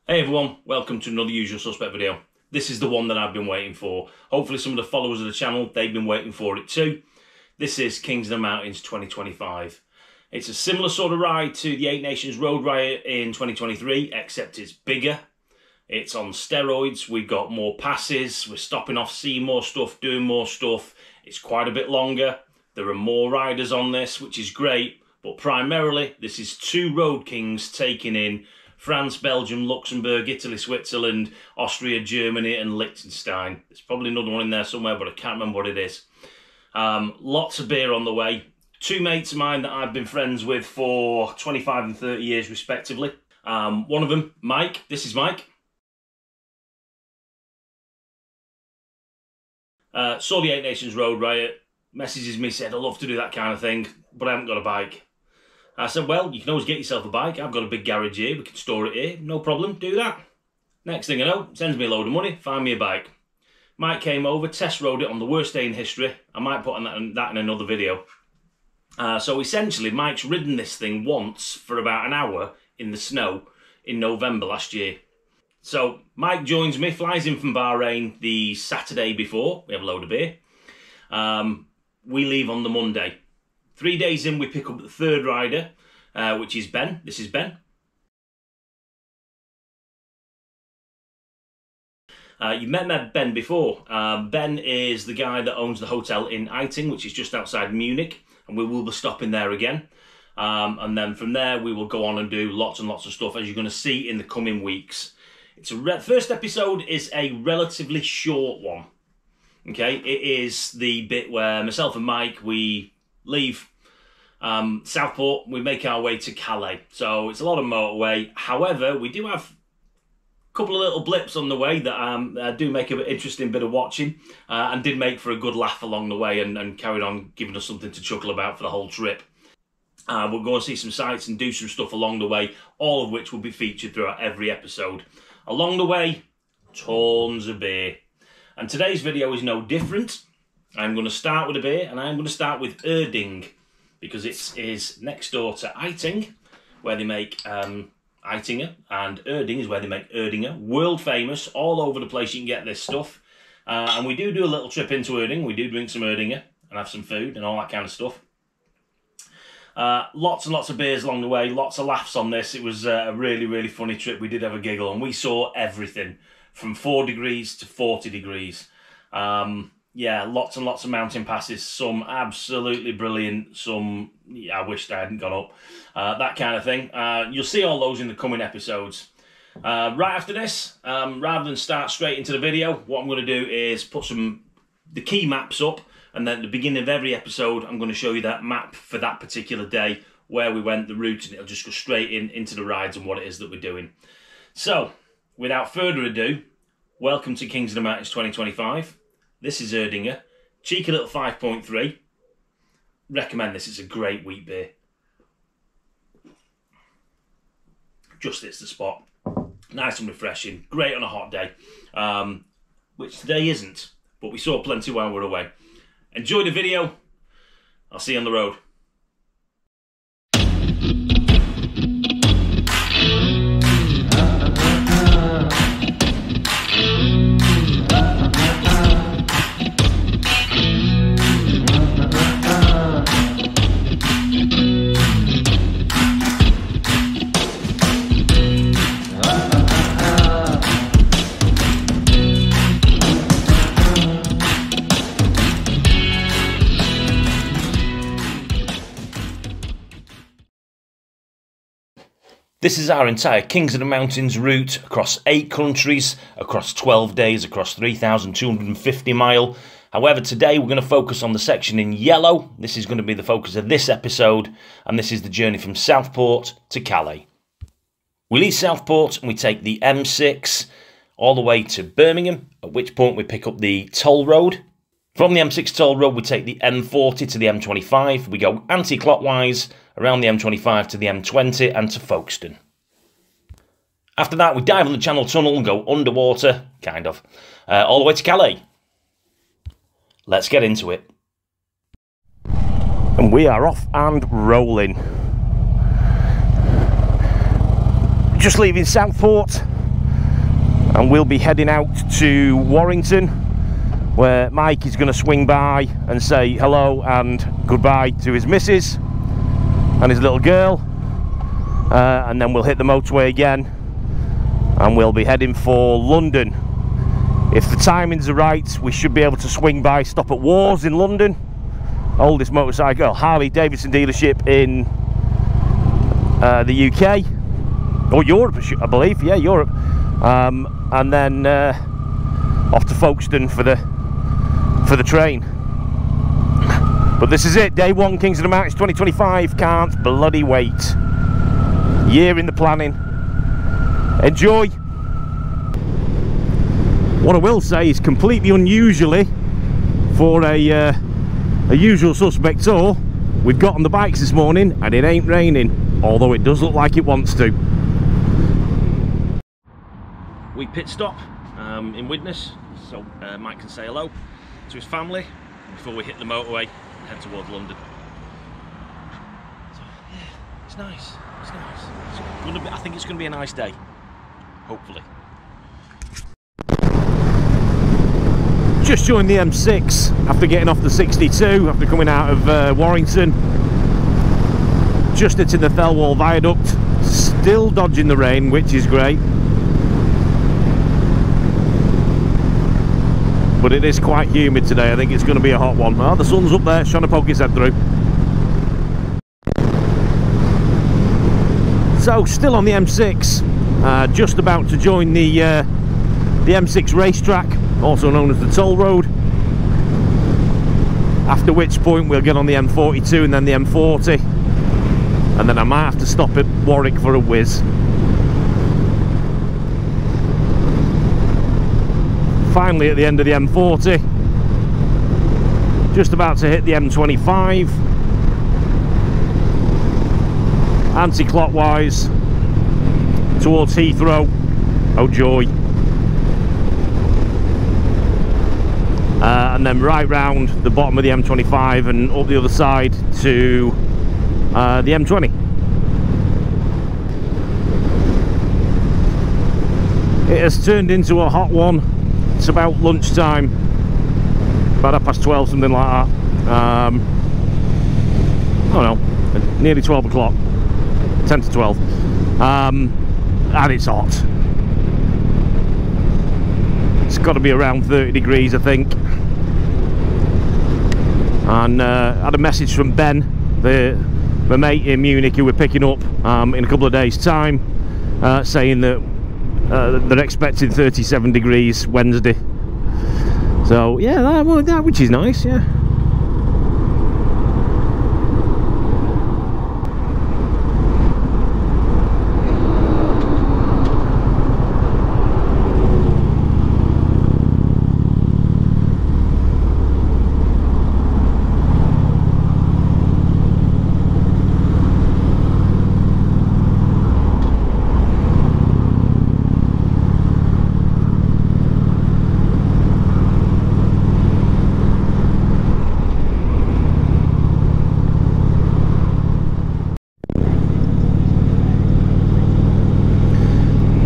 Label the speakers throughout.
Speaker 1: Hey everyone, welcome to another Usual Suspect video. This is the one that I've been waiting for. Hopefully some of the followers of the channel, they've been waiting for it too. This is Kings of the Mountains 2025. It's a similar sort of ride to the Eight Nations Road Riot in 2023, except it's bigger. It's on steroids, we've got more passes, we're stopping off, seeing more stuff, doing more stuff. It's quite a bit longer. There are more riders on this, which is great, but primarily this is two Road Kings taking in France, Belgium, Luxembourg, Italy, Switzerland, Austria, Germany and Liechtenstein. There's probably another one in there somewhere, but I can't remember what it is. Lots of beer on the way. Two mates of mine that I've been friends with for 25 and 30 years respectively. One of them, Mike. This is Mike. Saw the Eight Nations Road Riot. Messages me, said, I'd love to do that kind of thing, but I haven't got a bike. I said, well, you can always get yourself a bike. I've got a big garage here. We can store it here. No problem. Do that. Next thing I know, sends me a load of money. Find me a bike. Mike came over, test rode it on the worst day in history. I might put that in another video. So essentially, Mike's ridden this thing once for about an hour in the snow in November last year. So Mike joins me, flies in from Bahrain the Saturday before. We have a load of beer. We leave on the Monday. 3 days in, we pick up the third rider, which is Ben. This is Ben. You've met Ben before. Ben is the guy that owns the hotel in Eiting, which is just outside Munich, and we will be stopping there again. And then from there, we will go on and do lots and lots of stuff, as you're going to see in the coming weeks. It's first episode is a relatively short one. Okay, it is the bit where myself and Mike, we leave Southport, we make our way to Calais. So it's a lot of motorway. However, we do have a couple of little blips on the way that do make an interesting bit of watching and did make for a good laugh along the way and carried on giving us something to chuckle about for the whole trip. We'll go and see some sights and do some stuff along the way, all of which will be featured throughout every episode. Along the way, tons of beer. And today's video is no different. I'm going to start with a beer, and I'm going to start with Erding, because it is next door to Eiting, where they make Eitinger, and Erding is where they make Erdinger. World famous, all over the place you can get this stuff. And we do a little trip into Erding. We do drink some Erdinger and have some food and all that kind of stuff. Lots and lots of beers along the way, lots of laughs on this. It was a really, really funny trip. We did have a giggle, and we saw everything from 4 degrees to 40 degrees. Yeah, lots and lots of mountain passes, some absolutely brilliant, some, yeah, I wished I hadn't gone up, that kind of thing. You'll see all those in the coming episodes. Right after this, rather than start straight into the video, what I'm going to do is put the key maps up, and then at the beginning of every episode, I'm going to show you that map for that particular day, where we went, the route, and it'll just go straight into the rides and what it is that we're doing. So, without further ado, welcome to Kings of the Mountains 2025. This is Erdinger, cheeky little 5.3. Recommend this, it's a great wheat beer. Just hits the spot. Nice and refreshing, great on a hot day. Which today isn't, but we saw plenty while we were away. Enjoy the video, I'll see you on the road. This is our entire Kings of the Mountains route across 8 countries, across 12 days, across 3,250 miles. However, today we're going to focus on the section in yellow. This is going to be the focus of this episode, and this is the journey from Southport to Calais. We leave Southport and we take the M6 all the way to Birmingham, at which point we pick up the toll road. From the M6 toll road, we take the M40 to the M25. We go anti-clockwise around the M25 to the M20 and to Folkestone. After that, we dive on the Channel Tunnel and go underwater, kind of, all the way to Calais. Let's get into it. And we are off and rolling. Just leaving Southport,
Speaker 2: and we'll be heading out to Warrington, where Mike is going to swing by and say hello and goodbye to his missus and his little girl, and then we'll hit the motorway again and we'll be heading for London. If the timings are right, we should be able to swing by, stop at Wars in London, oldest motorcycle, Harley Davidson dealership in the UK, or Europe, I believe, yeah, Europe, and then off to Folkestone for the train. But this is it, day one, Kings of the Mountains 2025, can't bloody wait. Year in the planning. Enjoy. What I will say is, completely unusually for a usual suspect tour, we've got on the bikes this morning and it ain't raining, although it does look like it wants to. We pit stop in Widnes, so Mike can say hello to his family before we hit the motorway and head towards London. So yeah, it's nice. It's nice. I think it's going to be a nice day, hopefully. Just joined the M6 after getting off the 62 after coming out of Warrington. Just hitting the Thelwall Viaduct, still dodging the rain, which is great. But it is quite humid today. I think it's going to be a hot one. Oh, the sun's up there, trying to poke his head through. So, still on the M6, just about to join the M6 racetrack, also known as the toll road, after which point we'll get on the M42 and then the M40, and then I might have to stop at Warwick for a whiz. Finally at the end of the M40, just about to hit the M25, anti-clockwise towards Heathrow. Oh joy. And then right round the bottom of the M25 and up the other side to the M20. It has turned into a hot one. It's about lunchtime, about 12:30, something like that. I don't know, nearly 12 o'clock, 10 to 12, and it's hot. It's got to be around 30 degrees, I think. And I had a message from Ben, my mate in Munich, who we're picking up in a couple of days' time, saying that they're expecting 37 degrees Wednesday. So yeah, that which is nice, yeah.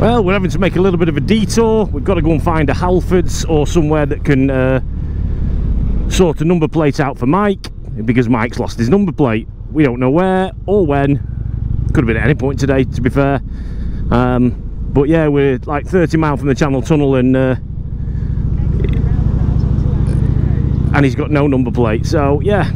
Speaker 2: Well, we're having to make a little bit of a detour. We've got to go and find a Halfords or somewhere that can sort a number plate out for Mike, because Mike's lost his number plate. We don't know where or when. Could have been at any point today, to be fair. But yeah, we're like 30 miles from the Channel Tunnel, and he's got no number plate. So yeah.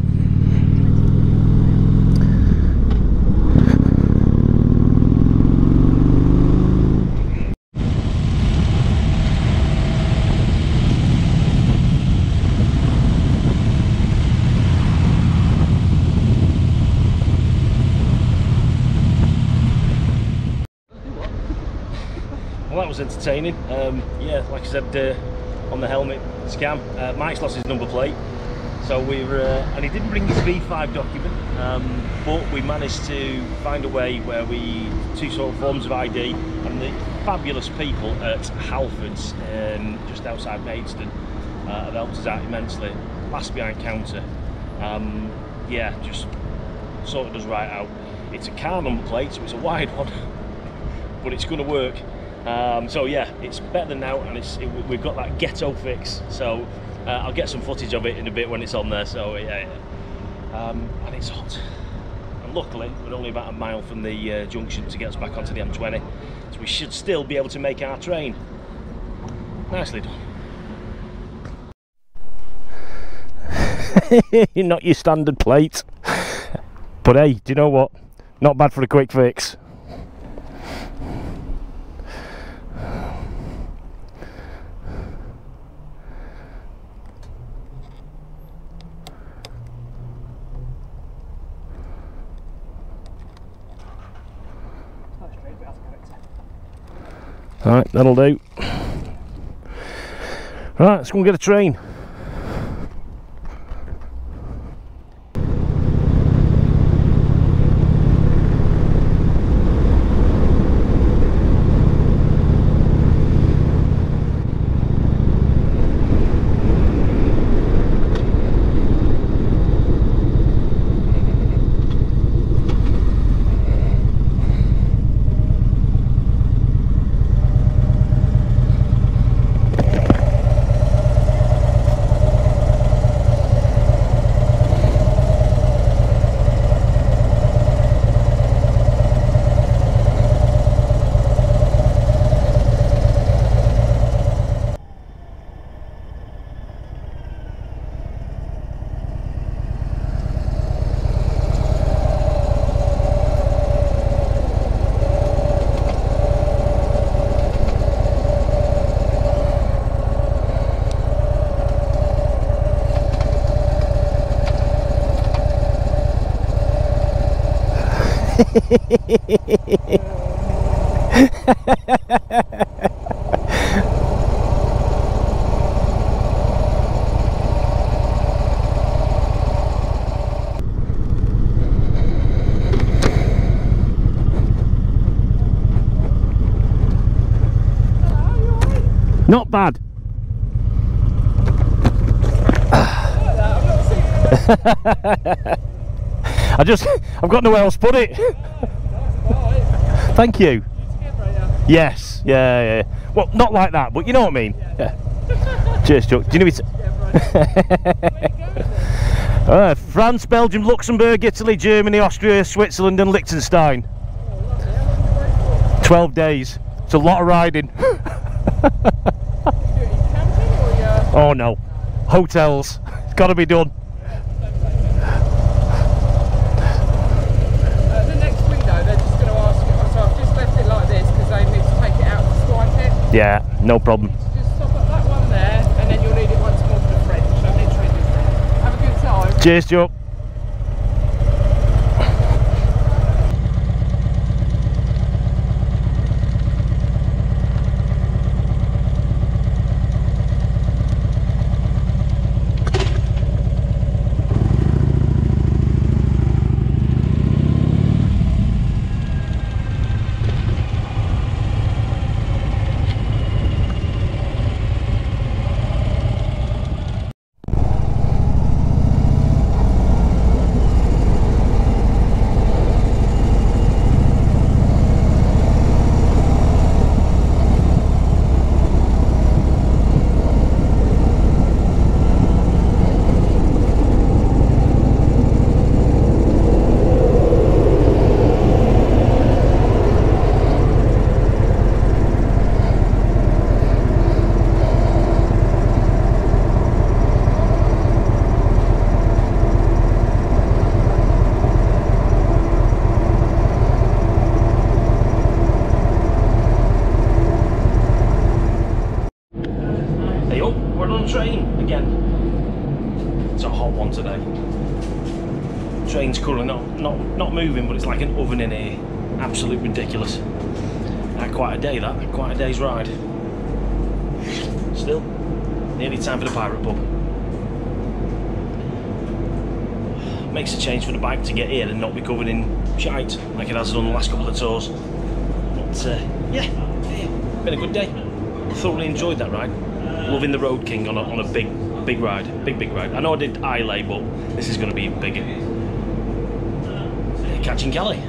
Speaker 2: Well, that was entertaining. Yeah, like I said, on the helmet scam, Mike's lost his number plate, so we're and he didn't bring his V5 document, but we managed to find a way where we two sort of forms of ID, and the fabulous people at Halfords just outside Maidstone have helped us out immensely. Last behind counter, yeah, just sorted us right out. It's a car number plate, so it's a wide one, but it's going to work. So yeah, it's better than now, and we've got that ghetto fix. So I'll get some footage of it in a bit when it's on there. So yeah. And it's hot. And luckily, we're only about a mile from the junction to get us back onto the M20, so we should still be able to make our train. Nicely done. Not your standard plate, but hey, do you know what? Not bad for a quick fix. Alright, that'll do. Right, let's go and get a train. Not bad. I've got nowhere else to put it. Thank you. Yes, yeah. Well, not like that, but you know what I mean. Yeah. Cheers, Chuck. Do you know it? France, Belgium, Luxembourg, Italy, Germany, Austria, Switzerland, and Liechtenstein. 12 days. It's a lot of riding. Oh no, hotels. It's got to be done. Yeah, no problem.
Speaker 3: Just stop at that one there, and then you'll need it once more for the French. So literally just there. Have a good time.
Speaker 2: Cheers, Joe. Train again. It's a hot one today. Train's currently not moving, but it's like an oven in here. Absolutely ridiculous. Quite a day, that. Quite a day's ride. Still, nearly time for the pirate pub. Makes a change for the bike to get here and not be covered in shite like it has done the last couple of tours. But yeah, been a good day. Thoroughly enjoyed that ride. Loving the Road King on a big ride, big ride. I know I did Islay, but this is going to be bigger. Catching Cali.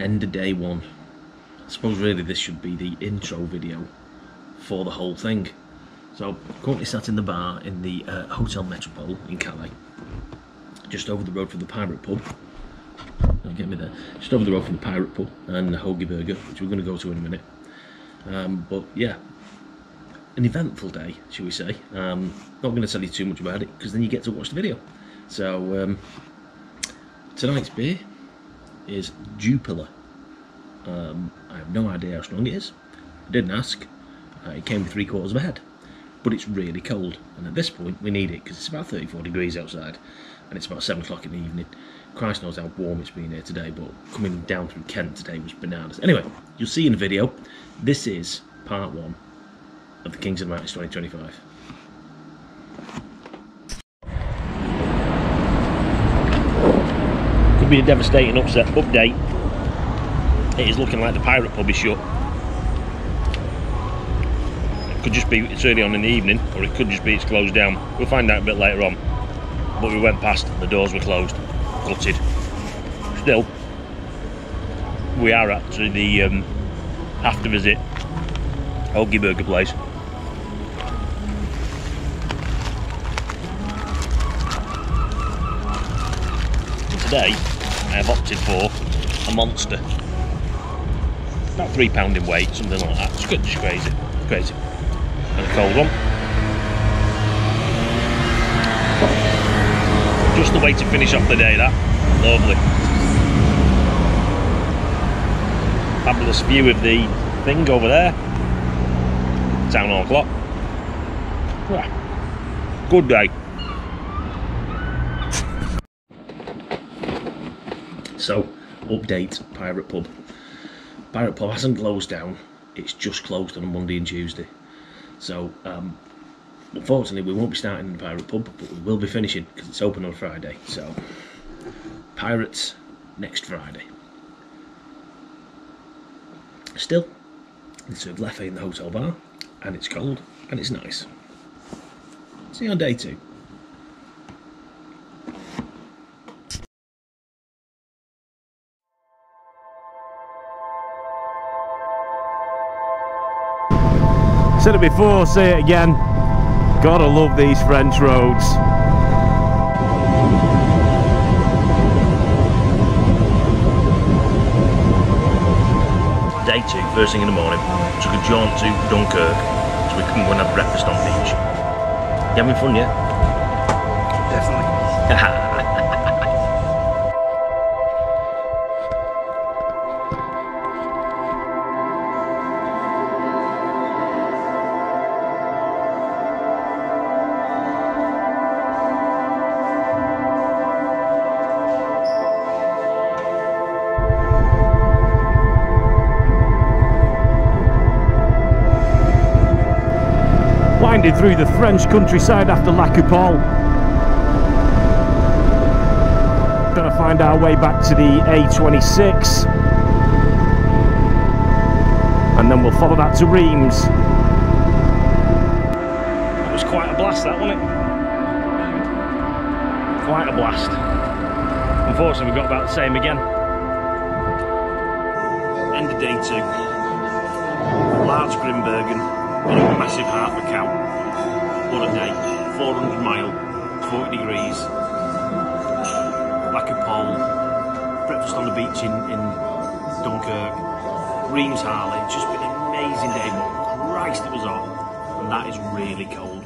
Speaker 2: end of day one. I suppose really this should be the intro video for the whole thing. So, currently sat in the bar in the Hotel Metropole in Calais, just over the road from the Pirate Pub. Don't get me there. Just over the road from the Pirate Pub and the Hoagie Burger, which we're going to go to in a minute. But yeah, an eventful day, shall we say. Not going to tell you too much about it because then you get to watch the video. So tonight's beer is Jupiler. I have no idea how strong it is. I didn't ask. It came with 3/4 of a head, but it's really cold, and at this point we need it because it's about 34 degrees outside, and it's about 7 o'clock in the evening. Christ knows how warm it's been here today, but coming down through Kent today was bananas. Anyway, you'll see in the video. This is part 1 of the Kings of the Mountains 2025. Could be a devastating update. It is looking like the Pirate Pub is shut. It could just be it's early on in the evening, or it could just be it's closed down. We'll find out a bit later on. But we went past, the doors were closed, gutted. Still, we are at the after visit Hoagie Burger place. And today, I have opted for a monster. About £3 in weight, something like that. It's good, just crazy, crazy. And a cold one. Just the way to finish off the day, that. Lovely. Fabulous view of the thing over there. Town Hall clock. Yeah. Good day. So, update Pirate Pub. Pirate Pub hasn't closed down, it's just closed on a Monday and Tuesday. So, unfortunately we won't be starting in the Pirate Pub, but we will be finishing because it's open on Friday. So, Pirates next Friday. Still, they serve leffe in the hotel bar, and it's cold, and it's nice. See you on day 2.
Speaker 4: Said it before, say it again. Gotta love these French roads.
Speaker 2: Day 2, first thing in the morning, took a jaunt to Dunkirk so we can go and have breakfast on beach. You having fun, yeah?
Speaker 4: Definitely. Winding through the French countryside after La Coupole. Gonna find our way back to the A26, and then we'll follow that to Reims.
Speaker 2: It was quite a blast, that, wasn't it? Quite a blast. Unfortunately, we got about the same again. End of day 2. Large Grimbergen, and a massive heart of a cow. What a day. 400 mile, 40 degrees. La Coupole, breakfast on the beach in Dunkirk. Reims, Harley. It's just been an amazing day, but Christ, it was hot. And that is really cold.